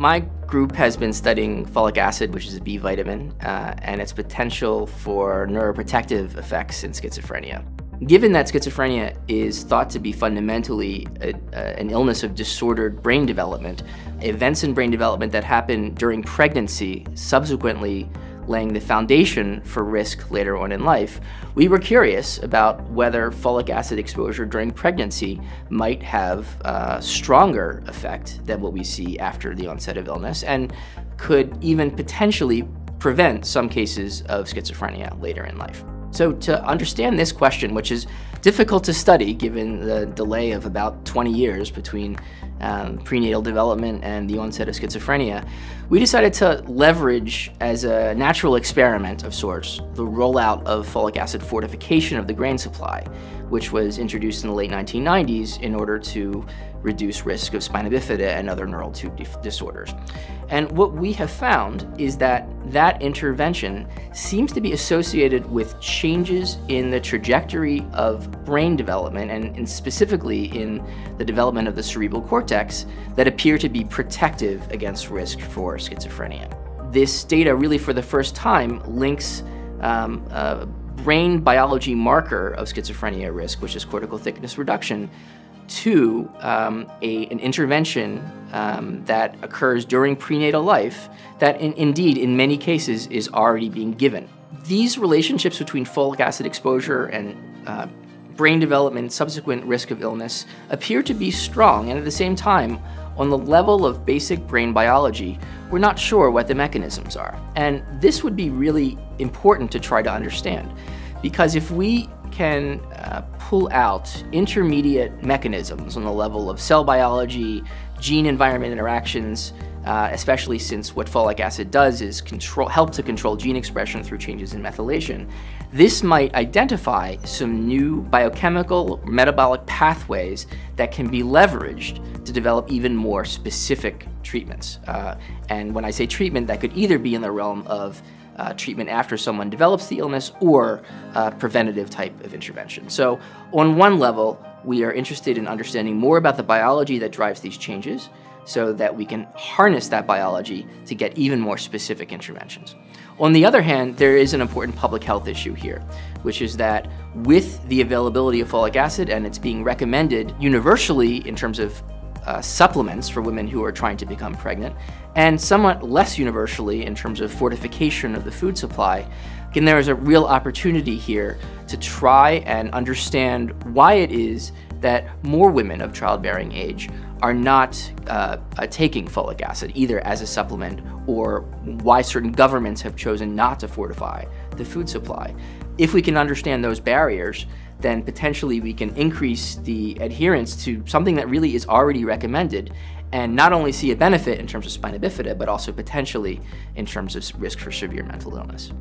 My group has been studying folic acid, which is a B vitamin, and its potential for neuroprotective effects in schizophrenia. Given that schizophrenia is thought to be fundamentally an illness of disordered brain development, events in brain development that happen during pregnancy, subsequently laying the foundation for risk later on in life, we were curious about whether folic acid exposure during pregnancy might have a stronger effect than what we see after the onset of illness, and could even potentially prevent some cases of schizophrenia later in life. So to understand this question, which is difficult to study given the delay of about 20 years between prenatal development and the onset of schizophrenia, we decided to leverage as a natural experiment of sorts the rollout of folic acid fortification of the grain supply, which was introduced in the late 1990s in order to reduce risk of spina bifida and other neural tube disorders. And what we have found is that that intervention seems to be associated with changes in the trajectory of brain development, and specifically in the development of the cerebral cortex, that appear to be protective against risk for schizophrenia. This data really, for the first time, links a brain biology marker of schizophrenia risk, which is cortical thickness reduction, to an intervention that occurs during prenatal life that indeed in many cases is already being given. These relationships between folic acid exposure and brain development, subsequent risk of illness, appear to be strong, and at the same time, on the level of basic brain biology, we're not sure what the mechanisms are. And this would be really important to try to understand, because if we can pull out intermediate mechanisms on the level of cell biology, gene-environment interactions, especially since what folic acid does is help to control gene expression through changes in methylation, this might identify some new biochemical metabolic pathways that can be leveraged to develop even more specific treatments. And when I say treatment, that could either be in the realm of treatment after someone develops the illness, or preventative type of intervention. So on one level, we are interested in understanding more about the biology that drives these changes so that we can harness that biology to get even more specific interventions. On the other hand, there is an important public health issue here, which is that with the availability of folic acid, and it's being recommended universally in terms of supplements for women who are trying to become pregnant, and somewhat less universally in terms of fortification of the food supply, again, there is a real opportunity here to try and understand why it is that more women of childbearing age are not taking folic acid, either as a supplement, or why certain governments have chosen not to fortify the food supply. If we can understand those barriers, then potentially we can increase the adherence to something that really is already recommended, and not only see a benefit in terms of spina bifida, but also potentially in terms of risk for severe mental illness.